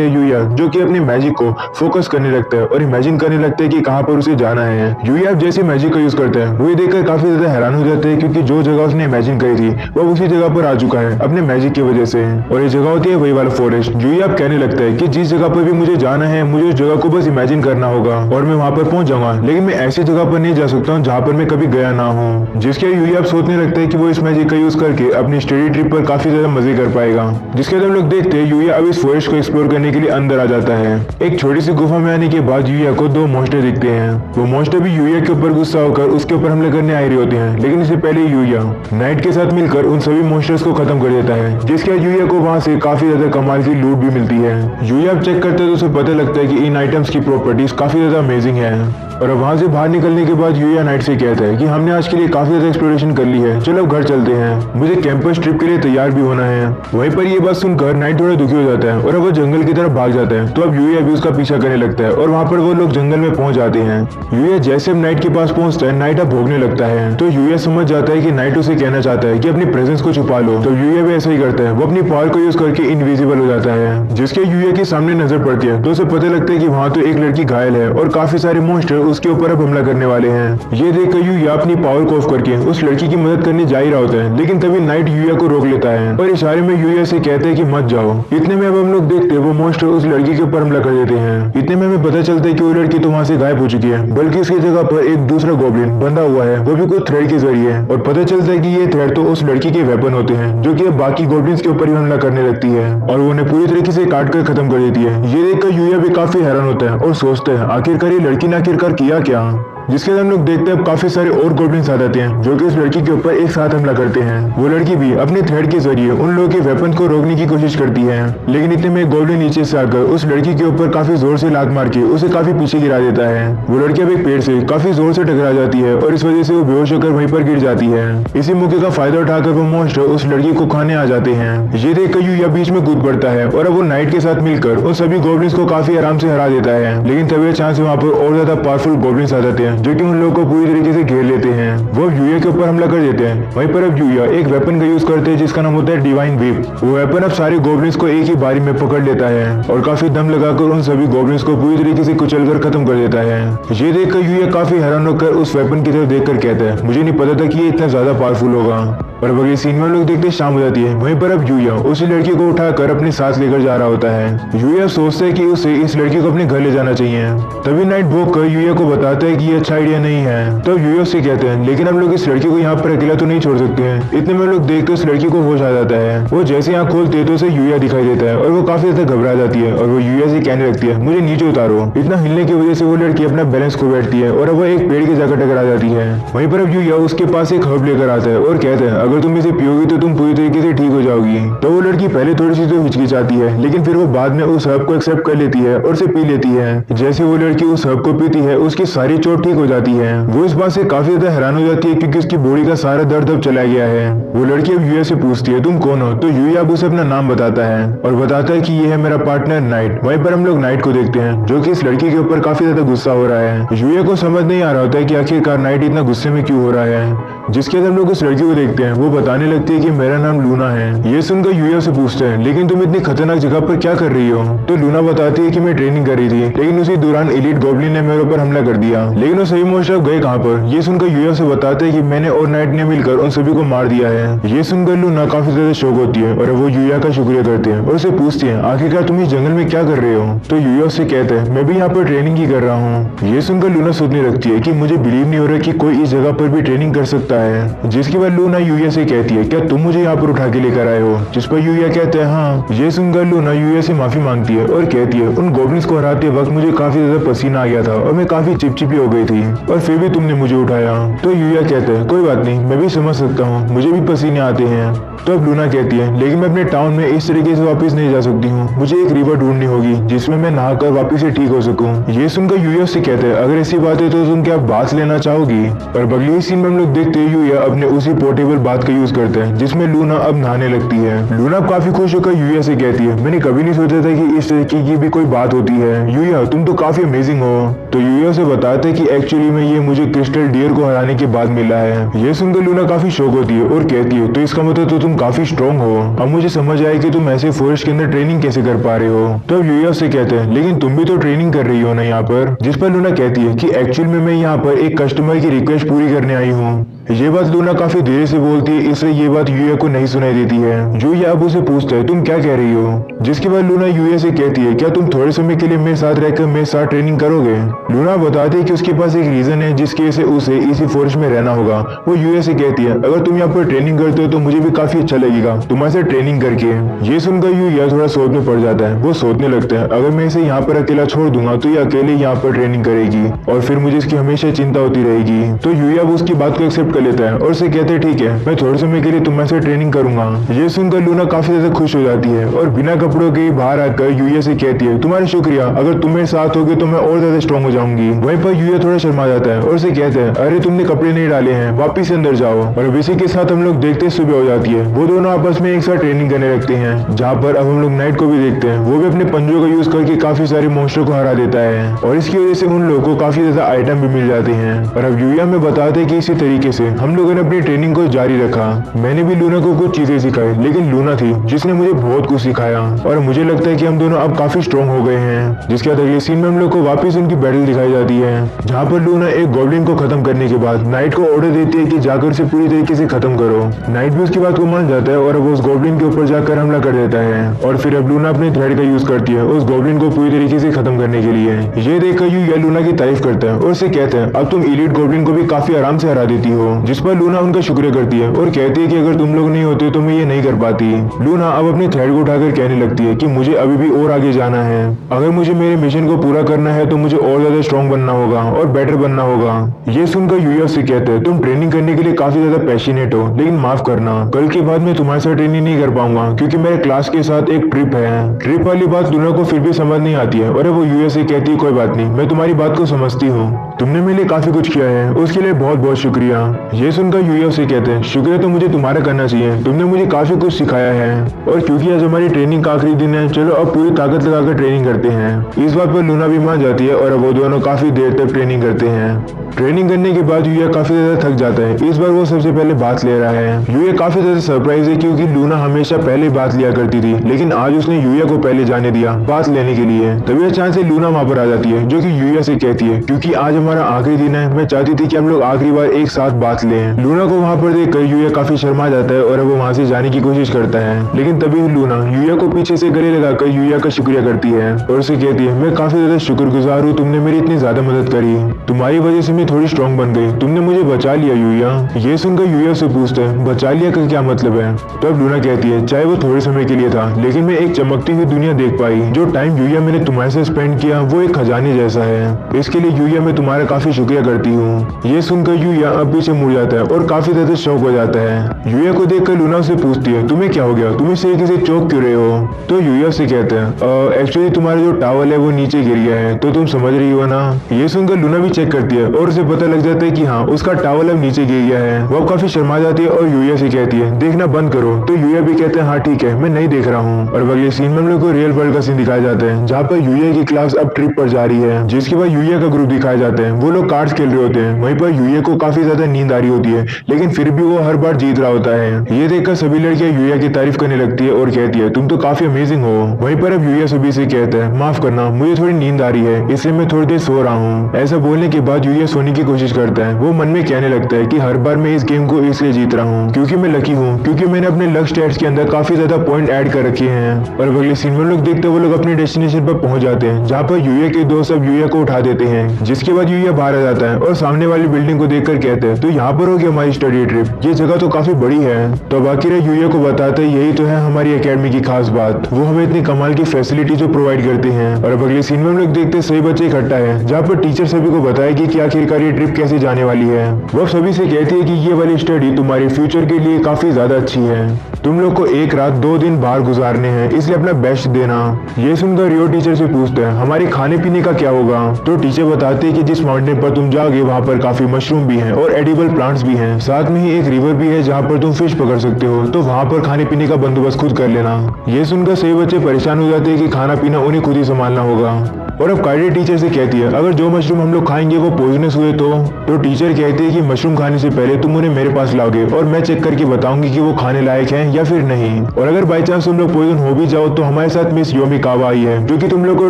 यूया जो कि अपनी मैजिक को फोकस करने लगता है और इमेजिन करने लगता है कि कहाँ पर उसे जाना है। यूया जैसे मैजिक का यूज करता है वो देखकर काफी ज्यादा हैरान हो जाते हैं क्योंकि जो जगह उसने इमेजिन करी थी वो उसी जगह पर आ चुका है अपने मैजिक की वजह से, और ये जगह होती है वही वाला फॉरेस्ट। यूया अब कहने लगता है कि जिस जगह पर भी मुझे जाना है मुझे उस जगह को बस इमेजिन करना होगा और मैं वहाँ पर पहुंच जाऊंगा, लेकिन मैं ऐसी जगह पर नहीं जा सकता हूँ जहाँ पर मैं कभी गया ना हूँ। जिसके यूया अब सोचने लगता है कि वो इस मैजिक का यूज करके अपनी स्टडी ट्रिप पर काफी ज्यादा मजे कर पाएगा। जिसके बाद हम लोग देखते हैं यूया अब इस फॉरेस्ट को एक्सप्लोर करने के लिए अंदर आ जाता है। एक छोटी सी गुफा में आने के बाद यूया को दो मॉन्स्टर दिखते हैं। वो मॉन्स्टर भी यूया के ऊपर गुस्सा होकर उसके ऊपर हमले करने आ रहे होते हैं, लेकिन इससे पहले यूया नाइट के साथ मिलकर उन सभी मॉन्स्टर्स को खत्म कर देता है। जिसके बाद यूया को वहाँ से काफी ज्यादा कमाल की लूट भी मिलती है। यूया अब चेक करते हैं तो उसे पता लगता है कि इन आइटम्स की प्रॉपर्टीज काफी ज्यादा अमेजिंग है। और अब वहाँ से बाहर निकलने के बाद यूया नाइट से कहता है कि हमने आज के लिए काफी ज्यादा एक्सप्लोरेशन कर ली है, चलो अब घर चलते हैं, मुझे कैंपस ट्रिप के लिए तैयार भी होना है। वहीं पर ये बात सुनकर नाइट थोड़ा दुखी हो जाता है और अब वो जंगल की तरफ भाग जाता है। तो अब यूया भी उसका पीछा करने लगता है और वहाँ पर वो लोग जंगल में पहुंच जाते हैं। यूया जैसे अब नाइट के पास पहुंचता है नाइट अब भोगने लगता है। तो यूया समझ जाता है कि नाइट उसे कहना चाहता है कि अपनी प्रेजेंस को छुपा लो। तो यूया भी ऐसा ही करता है, वो अपनी पावर को यूज करके इनविजिबल हो जाता है। जिसके यूया के सामने नजर पड़ती है तो उसे पता लगता है कि वहाँ तो एक लड़की घायल है और काफी सारे मॉन्स्टर उसके ऊपर अब हमला करने वाले हैं। ये देखकर यूया अपनी पावर को ऑफ करके उस लड़की की मदद करने जा ही रहा होता है, लेकिन तभी नाइट यूया को रोक लेता है और इशारे में यूया से कहते हैं कि मत जाओ। इतने में अब हम लोग देखते हैं वो मॉन्स्टर उस लड़की के ऊपर हमला कर देते हैं। इतने में हमें पता चलता है कि वो लड़की तो वहाँ से गायब हो चुकी है, बल्कि उसकी जगह पर एक दूसरा गॉब्लिन बंधा हुआ है, वो भी कुछ थ्रेड के जरिए। और पता चलता है कि ये थ्रेड तो उस लड़की के वेपन होते हैं जो कि अब बाकी गॉब्लिन्स के ऊपर ही हमला करने लगती है और वो उन्हें पूरी तरीके से काट कर खत्म कर देती है। ये देखकर यूया भी काफी हैरान होता है और सोचता है आखिरकार ये लड़की ने आखिरकार किया क्या। जिसके बाद हम लोग देखते हैं अब काफी सारे और गॉब्लिन्स आ जाते हैं जो कि इस लड़की के ऊपर एक साथ हमला करते हैं। वो लड़की भी अपने थ्रेड के जरिए उन लोगों के वेपन को रोकने की कोशिश करती है, लेकिन इतने में गॉब्लिन नीचे से आकर उस लड़की के ऊपर काफी जोर से लात मार के उसे काफी पीछे गिरा देता है। वो लड़की अब एक पेड़ से काफी जोर से टकरा जाती है और इस वजह से वो बेहोश होकर वहीं पर गिर जाती है। इसी मौके का फायदा उठाकर वो मॉन्स्टर उस लड़की को खाने आ जाते हैं। ये देखकर यूया बीच में कूद पड़ता है और अब वो नाइट के साथ मिलकर उन सभी गॉब्लिन्स को काफी आराम से हरा देता है। लेकिन तभी अचानक से वहाँ पर और ज्यादा पावरफुल गॉब्लिन्स आ जाते हैं जो कि उन लोगों को पूरी तरीके से घेर लेते हैं। वो यूया के ऊपर हमला कर देते हैं। वहीं पर अब यूया एक वेपन का यूज करते हैं जिसका नाम होता है डिवाइन व्हीप। वो वेपन अब सारे गॉब्लिन्स को एक ही बारी में पकड़ लेता है और काफी दम लगाकर उन सभी गॉब्लिन्स को पूरी तरीके से कुचलकर खत्म कर देता है। ये देखकर यूया काफी हैरान होकर उस वेपन की तरफ देखकर कहता है मुझे नहीं पता था कि ये इतना ज्यादा पावरफुल होगा। और अब अगले सीन में लोग देखते शाम हो जाती है। वहीं पर अब यूया उसी लड़की को उठाकर अपने साथ लेकर जा रहा होता है। यूया सोचता है कि उसे इस लड़की को अपने घर ले जाना चाहिए। तभी नाइट भोग कर यूया को बताता है कि ये अच्छा आइडिया नहीं है। तो यूया से कहते हैं लेकिन हम लोग इस लड़की को यहाँ पर अकेला तो नहीं छोड़ सकते हैं। इतने में लोग देखकर उस लड़की को होश आ जाता है। वो जैसे यहाँ खोलते तो उसे यूया दिखाई देता है और वो काफी ज्यादा घबरा जाती है और वो यूया से कहने लगती है मुझे नीचे उतारो। इतना हिलने की वजह से वो लड़की अपना बैलेंस खो बैठती है और अब वो एक पेड़ की जगह टकरा जाती है। वहीं पर अब यूया उसके पास एक हर्ब लेकर आता है और कहता है अगर तुम इसे पियोगी तो तुम पूरी तरीके से ठीक हो जाओगी। तो वो लड़की पहले थोड़ी सी तो हिचकिचाती है, लेकिन फिर वो बाद में उस हर्ब को एक्सेप्ट कर लेती है और उसे पी लेती है। जैसे वो लड़की उस हर्ब को पीती है उसकी सारी चोट ठीक हो जाती है। वो इस बात से काफी ज्यादा हैरान हो जाती है क्योंकि उसकी बॉडी का सारा दर्द अब चला गया है। वो लड़की अब यूया से पूछती है तुम कौन हो। तो यूया अब उसे अपना नाम बताता है और बताता है कि ये है मेरा पार्टनर नाइट। वहीं पर हम लोग नाइट को देखते हैं जो कि इस लड़की के ऊपर काफी ज्यादा गुस्सा हो रहा है। यूया को समझ नहीं आ रहा होता है कि आखिरकार नाइट इतना गुस्से में क्यों हो रहा है। जिसके बाद हम लोग उस लड़की को देखते हैं, वो बताने लगती है कि मेरा नाम लूना है। ये सुनकर यूया से पूछते हैं लेकिन तुम इतनी खतरनाक जगह पर क्या कर रही हो। तो लूना बताती है कि मैं ट्रेनिंग कर रही थी, लेकिन उसी दौरान एलीट गॉब्लिन ने मेरे ऊपर हमला कर दिया। लेकिन वो सभी मॉन्स्टर गए कहाँ पर। ये सुनकर यूया से बताते हैं कि मैंने और नाइट ने मिलकर उन सभी को मार दिया है। ये सुनकर लूना काफी ज्यादा शौक होती है और वो यूया का शुक्रिया करते हैं और उसे पूछती है आखिरकार तुम इस जंगल में क्या कर रहे हो। तो यूया से कहते हैं मैं भी यहाँ पर ट्रेनिंग ही कर रहा हूँ। ये सुनकर लूना सोचने लगती है कि मुझे बिलीव नहीं हो रहा कि कोई इस जगह पर भी ट्रेनिंग कर सकता है। जिसके बाद लूना यूया से कहती है क्या तुम मुझे यहाँ पर उठा के लेकर आए हो। जिस पर यूया कहते हैं हाँ। ये सुनकर लूना यूया से माफी मांगती है और कहती है उन गॉब्लिन्स को हराते वक्त मुझे काफी ज्यादा पसीना आ गया था और मैं काफी चिपचिपी हो गई थी और फिर भी तुमने मुझे उठाया। तो यूया कहते हैं कोई बात नहीं, मैं भी समझ सकता हूँ, मुझे भी पसीने आते हैं। तो अब लूना कहती है लेकिन मैं अपने टाउन में इस तरीके से वापस नहीं जा सकती हूँ, मुझे एक रिवर ढूंढनी होगी जिसमें मैं नहाकर वापस से ठीक हो सकूँ। ये सुनकर यूया से कहते हैं अगर ऐसी बात है तो तुम क्या बात लेना चाहोगी। और अगले सीन में हम लोग देखते हैं यूया अपने उसी पोर्टेबल बाथ का यूज करते हैं जिसमें लूना अब नहाने लगती है। लूना अब काफी खुश होकर यूया से कहती है, मैंने कभी नहीं सोचा था कि इस तरीके की भी कोई बात होती है। यूया तुम तो काफी अमेजिंग हो। तो यूया से बताते हैं कि एक्चुअली में ये मुझे क्रिस्टल डियर को हराने के बाद मिला है। ये सुनकर लूना काफी शौक होती है और कहती है, तो इसका मतलब तो तुम काफी स्ट्रॉन्ग हो। अब मुझे समझ आया कि तुम ऐसे फॉरेस्ट के अंदर ट्रेनिंग कैसे कर पा रहे हो। तो अब यूया से कहते हैं, लेकिन तुम भी तो ट्रेनिंग कर रही हो ना यहाँ पर। जिस पर लूना कहती है कि एक्चुअल में मैं यहाँ पर एक कस्टमर की रिक्वेस्ट पूरी करने आई हूँ। ये बात लूना काफी धीरे से बोलती है, इसलिए ये बात यूया को नहीं सुनाई देती है। यूया अब उसे पूछता है, तुम क्या कह रही हो। जिसके बाद लूना यूया से कहती है, क्या तुम थोड़े समय के लिए मेरे साथ रहकर मेरे साथ ट्रेनिंग करोगे। लूना बताती है कि उसके पास एक रीजन है जिसकी वजह से उसे इसी फॉरेस्ट में रहना होगा। वो यूया से कहती है, अगर तुम यहाँ पर ट्रेनिंग करते हो तो मुझे भी काफी अच्छा लगेगा तुम्हारे साथ ट्रेनिंग करके। ये सुनकर यूया थोड़ा सोच में पड़ जाता है। वो सोचने लगता है, अगर मैं इसे यहाँ पर अकेला छोड़ दूंगा तो ये अकेले यहाँ पर ट्रेनिंग करेगी और फिर मुझे इसकी हमेशा चिंता होती रहेगी। तो यूया उसकी बात को एक्सेप्ट कर लेता है और उसे कहते हैं, ठीक है मैं थोड़े समय के लिए तुम्हारे साथ ट्रेनिंग करूंगा। ये सुनकर लूना काफी ज्यादा खुश हो जाती है और बिना कपड़ों के बाहर आकर यूया से कहती है, तुम्हारा शुक्रिया, अगर तुम मेरे साथ होगे तो मैं और ज्यादा स्ट्रॉन्ग हो जाऊंगी। वहीं पर यूया थोड़ा शर्मा जाता है और उसे कहते हैं, अरे तुमने कपड़े नहीं डाले हैं, वापिस अंदर जाओ। और इसी के साथ हम लोग देखते सुबह हो जाती है। वो दोनों आपस में एक साथ ट्रेनिंग करने लगते हैं, जहाँ पर अब हम लोग नाइट को भी देखते हैं। वो भी अपने पंजों का यूज करके काफी सारे मॉन्स्टर को हरा देता है और इसकी वजह से उन लोगों को काफी ज्यादा आइटम भी मिल जाते हैं। और अब यूया में बताते हैं कि इसी तरीके से हम लोगों ने अपनी ट्रेनिंग को जारी रखा। मैंने भी लूना को कुछ चीजें सिखाई, लेकिन लूना थी जिसने मुझे बहुत कुछ सिखाया और मुझे लगता है कि हम दोनों अब काफी स्ट्रॉन्ग हो गए हैं। जिसके बाद अगले सीन में हम लोग को वापस उनकी बैटल दिखाई जाती है, जहाँ पर लूना एक गॉब्लिन को खत्म करने के बाद नाइट को ऑर्डर देती है कि जाकर उसे पूरी तरीके से खत्म करो। नाइट भी उसकी बात को मान जाता है और अब उस गॉब्लिन के ऊपर जाकर हमला कर देता है और फिर अब लूना अपने थ्रेड का यूज करती है उस गॉब्लिन को पूरी तरीके से खत्म करने के लिए। ये देखकर यूया लूना की तारीफ करता है और उसे कहते हैं, अब तुम एलीट गॉब्लिन को भी काफी आराम से हरा देती हो। जिस पर लूना उनका शुक्रिया करती है और कहती है कि अगर तुम लोग नहीं होते तो मैं ये नहीं कर पाती। लूना अब अपने थ्रेड को उठाकर कहने लगती है कि मुझे अभी भी और आगे जाना है। अगर मुझे मेरे मिशन को पूरा करना है तो मुझे और ज्यादा स्ट्रॉन्ग बनना होगा और बेटर बनना होगा। ये सुनकर यूया से कहते हैं, तुम ट्रेनिंग करने के लिए काफी ज्यादा पैशनेट हो, लेकिन माफ करना कल के बाद मैं तुम्हारे साथ ट्रेनिंग नहीं कर पाऊंगा क्योंकि मेरे क्लास के साथ एक ट्रिप है। ट्रिप वाली बात लूना को फिर भी समझ नहीं आती है और वो यूया से कहती है, कोई बात नहीं, मैं तुम्हारी बात को समझती हूँ, तुमने मेरे लिए काफी कुछ किया है, उसके लिए बहुत बहुत शुक्रिया। ये सुनकर यूया से कहते हैं, शुक्रिया तो मुझे तुम्हारा करना चाहिए, तुमने मुझे काफी कुछ सिखाया है और क्योंकि आज हमारी ट्रेनिंग का आखिरी दिन है, चलो अब पूरी ताकत लगाकर ट्रेनिंग करते हैं। इस बात पर लूना भी मान जाती है और वो दोनों काफी देर तक ट्रेनिंग करते हैं। ट्रेनिंग करने के बाद यूया काफी ज्यादा थक जाता है। इस बार वो सबसे पहले बात ले रहा है। यूया काफी ज्यादा सरप्राइज है क्योंकि लूना हमेशा पहले बात लिया करती थी, लेकिन आज उसने यूया को पहले जाने दिया बात लेने के लिए। तभी अचानक से लूना वहां पर आ जाती है जो कि यूया से कहती है, क्योंकि आज हमारा आखिरी दिन है, मैं चाहती थी कि हम लोग आखिरी बार एक साथ बात लें। लूना को वहां पर देखकर यूया काफी शर्मा जाता है और वो वहां से जाने की कोशिश करता है, लेकिन तभी लूना यूया को पीछे से गले लगाकर यूया का शुक्रिया करती है और उसे कहती है, मैं काफी ज्यादा शुक्रगुजार हूँ, तुमने मेरी इतनी ज्यादा मदद करी, तुम्हारी वजह से मैं थोड़ी स्ट्रॉन्ग बन गई, तुमने मुझे बचा लिया यूया। ये सुनकर यूया से पूछता है, बचा लिया का क्या मतलब है। तो अब लूना कहती है, चाहे वो थोड़े समय के लिए था, लेकिन मैं एक चमकती हुई दुनिया देख पाई। जो टाइम यूया मैंने तुम्हारे से स्पेंड किया वो एक खजाने जैसा है, इसके लिए यूया मैं तुम्हारा काफी शुक्रिया करती हूँ। ये सुनकर यूया अब पीछे मुड़ जाता है और काफी ज्यादा शौक हो जाता है। यूया को देखकर लूना से पूछती है, तुम्हें क्या हो गया, तुम इस तरीके से चौंक क्यों रहे हो। तो यूया से कहते हैं, एक्चुअली तुम्हारा जो टावल है वो नीचे गिर गया है, तो तुम समझ रही हो ना। ये सुनकर लूना भी चेक करती है और उसे पता लग जाता है कि हाँ उसका टावल अब नीचे गिर गया है। वो काफी शर्मा जाती है और यूया से कहती है, देखना बंद करो। तो यूया भी कहते हैं, हाँ ठीक है, मैं नहीं देख रहा हूँ। और अगले सीन में हम लोग को रियल वर्ल्ड का सीन दिखाया जाता है, जहाँ पर यूया की क्लास अब ट्रिप पर जा रही है, जिसके बाद यूया का ग्रुप दिखाए जाते हैं। वो लोग कार्ड्स खेल रहे होते हैं, वहीं पर यूया को काफी ज्यादा नींद आ रही होती है, लेकिन फिर भी वो हर बार जीत रहा होता है। ये देखकर सभी लड़कियां यूया की तारीफ करने लगती है और कहती है, तुम तो काफी अमेजिंग हो। वहीं पर अब यूया सभी से कहता है, माफ करना, मुझे थोड़ी नींद आ रही है, इसलिए मैं थोड़ी देर सो रहा हूँ। ऐसा बोलने के बाद यूया सोने की कोशिश करता है। वो मन में कहने लगता है कि हर बार मैं इस गेम को इसलिए जीत रहा हूँ क्योंकि मैं लकी हूँ, क्योंकि मैंने अपने लक स्टैट्स के अंदर काफी ज्यादा पॉइंट ऐड कर रखे हैं। और अगले सीन में लोग देखते वो लोग अपने डेस्टिनेशन पर पहुंच जाते हैं, जहाँ पर यूया के दोस्त अब यूया को उठा देते हैं। जिसके बाद यूया बाहर आ जाता है और सामने वाली बिल्डिंग को देखकर कहते हैं, तो यहाँ पर होगी हमारी स्टडी ट्रिप, ये जगह तो काफी बड़ी है। तो बाकी यूया को बताते हैं, यही तो है हमारी एकेडमी की खास बात, वो हमें इतनी कमाल की फैसिलिटी जो प्रोवाइड करते हैं। और अब अगले सीन में हम लोग देखते हैं सभी बच्चे इकट्ठा है, जहाँ पर टीचर सभी को बताएगी कि आखिरकार ये ट्रिप कैसे जाने वाली है। वो सभी से कहती है कि ये वाली स्टडी तुम्हारे फ्यूचर के लिए काफी ज्यादा अच्छी है। तुम लोग को एक रात 2 दिन बाहर गुजारने हैं, इसलिए अपना बेस्ट देना। ये सुनकर रियो टीचर से पूछते हैं हमारे खाने पीने का क्या होगा। तो टीचर बताते हैं कि जिस माउंटेन पर तुम जाओगे वहाँ पर काफी मशरूम भी हैं और एडिबल प्लांट्स भी हैं। साथ में ही एक रिवर भी है जहाँ पर तुम फिश पकड़ सकते हो, तो वहाँ पर खाने पीने का बंदोबस्त खुद कर लेना। ये सुनकर सभी बच्चे परेशान हो जाते हैं कि खाना पीना उन्हें खुद ही संभालना होगा। और अब काइडे टीचर से कहती है अगर जो मशरूम हम लोग खाएंगे वो पॉइजनस हुए तो टीचर कहती है कि मशरूम खाने से पहले तुम उन्हें मेरे पास लाओगे और मैं चेक करके बताऊंगी कि वो खाने लायक हैं या फिर नहीं। और अगर बाई चांस तुम लोग पॉइजन हो भी जाओ तो हमारे साथ मिस योमिकावा आई है जो कि तुम लोग को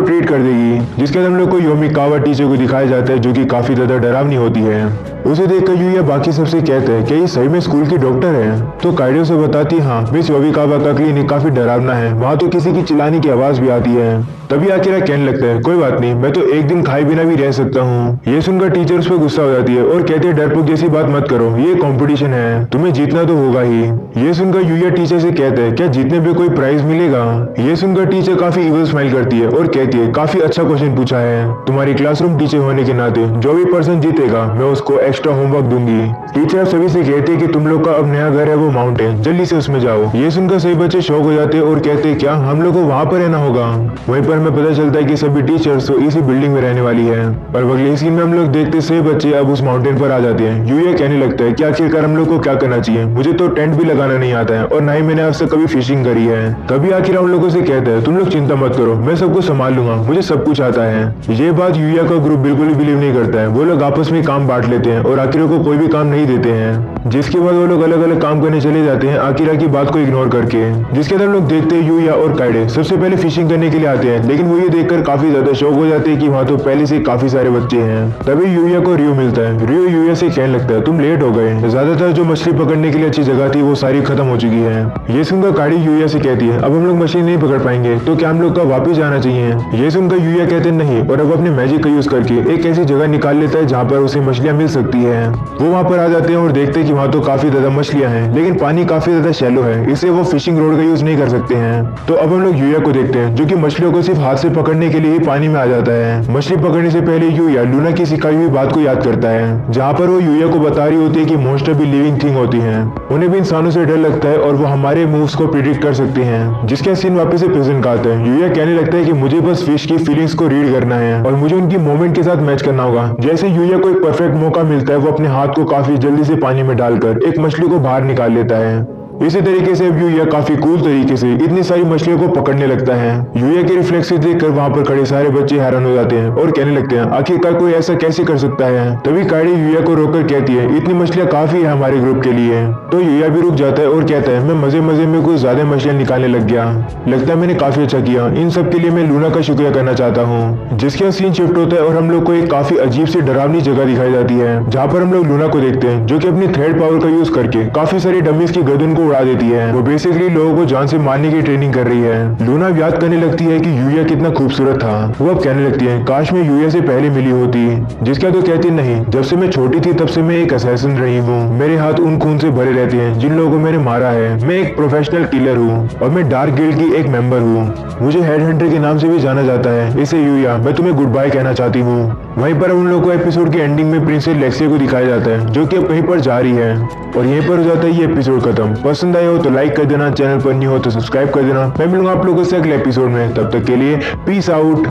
ट्रीट कर देगी। जिसके बाद हम लोग को योमिकावा टीचर को दिखाया जाता है जो कि काफी ज्यादा डरावनी होती है। उसे देखकर यूया बाकी सबसे कहते हैं क्या ये सही में स्कूल की डॉक्टर है। तो काइडो से बताती हाँ मिस योमिकावा का क्लिनिक काफी डरावना है, वहाँ तो किसी की चिल्लाने की आवाज भी आती है। तभी आकिरा कहने लगता है कोई बात नहीं, मैं तो एक दिन खाए बिना भी रह सकता हूँ। ये सुनकर टीचर उस पर गुस्सा हो जाती है और कहते हैं डरपोक जैसी बात मत करो, ये कंपटीशन है, तुम्हें जीतना तो होगा ही। ये सुनकर यूया टीचर से कहते हैं क्या जीतने पे कोई प्राइज मिलेगा। ये सुनकर टीचर काफी इविल स्माइल करती है और कहती है काफी अच्छा क्वेश्चन पूछा है, तुम्हारी क्लासरूम टीचर होने के नाते जो भी पर्सन जीतेगा मैं उसको एक्स्ट्रा होमवर्क दूंगी। टीचर सभी से कहते हैं कि तुम लोग का अब नया घर है वो माउंटेन, जल्दी से उसमें जाओ। ये सुनकर सभी बच्चे शौक हो जाते हैं और कहते हैं क्या हम लोग को वहाँ पर रहना होगा। वहीं पर हमें पता चलता है कि सभी टीचर्स तो इसी बिल्डिंग में रहने वाली है। और अगले सीन में हम लोग देखते सभी बच्चे अब उस माउंटेन पर आ जाते हैं। यूया कहने लगता है कि आखिरकार हम लोग को क्या करना चाहिए, मुझे तो टेंट भी लगाना नहीं आता है और ना ही मैंने आज तक कभी फिशिंग करी है। तभी आखिर हम लोगों से कहते हैं तुम लोग चिंता मत करो, मैं सबको संभाल लूंगा, मुझे सब कुछ आता है। ये बात यूया का ग्रुप बिल्कुल भी बिलीव नहीं करता है। वो लोग आपस में काम बांट लेते हैं और आकिरा को कोई भी काम नहीं देते हैं, जिसके बाद वो लोग अलग अलग काम करने चले जाते हैं आकिरा की बात को इग्नोर करके। जिसके बाद हम लोग देखते हैं यूया और काइडे सबसे पहले फिशिंग करने के लिए आते हैं, लेकिन वो ये देखकर काफी ज्यादा शौक हो जाते हैं कि वहाँ तो पहले से काफी सारे बच्चे हैं। तभी यूया को रियो मिलता है। रियो यूया से कहने लगता है तुम लेट हो गए, ज्यादातर जो मछली पकड़ने के लिए अच्छी जगह थी वो सारी खत्म हो चुकी है। ये सुनकर काइडे यूया से कहती है अब हम लोग मछली नहीं पकड़ पाएंगे तो क्या हम लोग का वापिस जाना चाहिए। ये सुनकर यूया कहते नहीं और अब अपने मैजिक का यूज करके एक ऐसी जगह निकाल लेता है जहाँ पर उसे मछलियाँ मिल सकती है। वो वहाँ पर आ जाते हैं और देखते हैं कि वहाँ तो काफी ज्यादा मछलियाँ हैं, लेकिन पानी काफी ज्यादा शैलो है, इससे वो फिशिंग रोड का यूज नहीं कर सकते हैं। तो अब हम लोग यूया को देखते हैं जो कि मछलियों को सिर्फ हाथ से पकड़ने के लिए ही पानी में आ जाता है। मछली पकड़ने से पहले यूया लूना की सिखाई हुई बात को याद करता है, जहाँ पर वो यूया को बता रही होती है कि मोस्टर भी लिविंग थिंग होती हैं, उन्हें भी इंसानों से डर लगता है और वो हमारे मूव्स को प्रिडिक्ट कर सकते हैं। जिसका सीन वापस से प्रेजेंट का आता है। यूया कहने लगता है कि मुझे बस फिश की फीलिंग्स को रीड करना है और मुझे उनकी मूवमेंट के साथ मैच करना होगा। जैसे यूया को एक परफेक्ट मौका मिलता है वो अपने हाथ को काफी जल्दी से पानी में डालकर एक मछली को बाहर निकाल लेता है। इसी तरीके से अब यूया काफी कूल तरीके से इतनी सारी मछलियों को पकड़ने लगता है। यूया के रिफ्लेक्सेस देखकर वहाँ पर खड़े सारे बच्चे हैरान हो जाते हैं और कहने लगते हैं आखिरकार कोई ऐसा कैसे कर सकता है। तभी काइडे यूया को रोककर कहती है इतनी मछलियाँ काफी है हमारे ग्रुप के लिए। तो यूया भी रुक जाता है और कहता है मैं मजे मजे में कुछ ज्यादा मछलियाँ निकालने लग गया, लगता है मैंने काफी अच्छा किया, इन सब के लिए मैं लूना का शुक्रिया करना चाहता हूँ। जिसके बाद सीन शिफ्ट होता है और हम लोग को एक काफी अजीब सी डरावनी जगह दिखाई जाती है, जहाँ पर हम लोग लूना को देखते हैं जो कि अपनी थ्रेड पावर का यूज करके काफी सारी डमीज की गर्दन को उड़ा देती है। बेसिकली लोगों को जान से मारने की ट्रेनिंग कर रही है। लूना याद करने लगती है कि यूया कितना खूबसूरत था। वो अब कहने लगती है काश मैं यूया से पहले मिली होती। जिसका तो कहती नहीं, जब से मैं छोटी थी तब से मैं एक असैसिन रही हूँ, मेरे हाथ उन खून से भरे रहते हैं जिन लोगों को मैंने मारा है। मैं एक प्रोफेशनल किलर हूँ और मैं डार्क गिल्ड की एक मेंबर हूँ, मुझे हेड हंटर के नाम से भी जाना जाता है। इसे यूया मैं तुम्हें गुड बाय कहना चाहती हूँ। वहीं पर उन लोगों को एपिसोड के एंडिंग में प्रिंसेस लेक्सिया को दिखाया जाता है जो कि अब कहीं पर जा रही है और यहीं पर हो जाता है ये एपिसोड खत्म। पसंद आया हो तो लाइक कर देना, चैनल पर नहीं हो तो सब्सक्राइब कर देना। मैं मिलूंगा आप लोगों से अगले एपिसोड में, तब तक के लिए पीस आउट।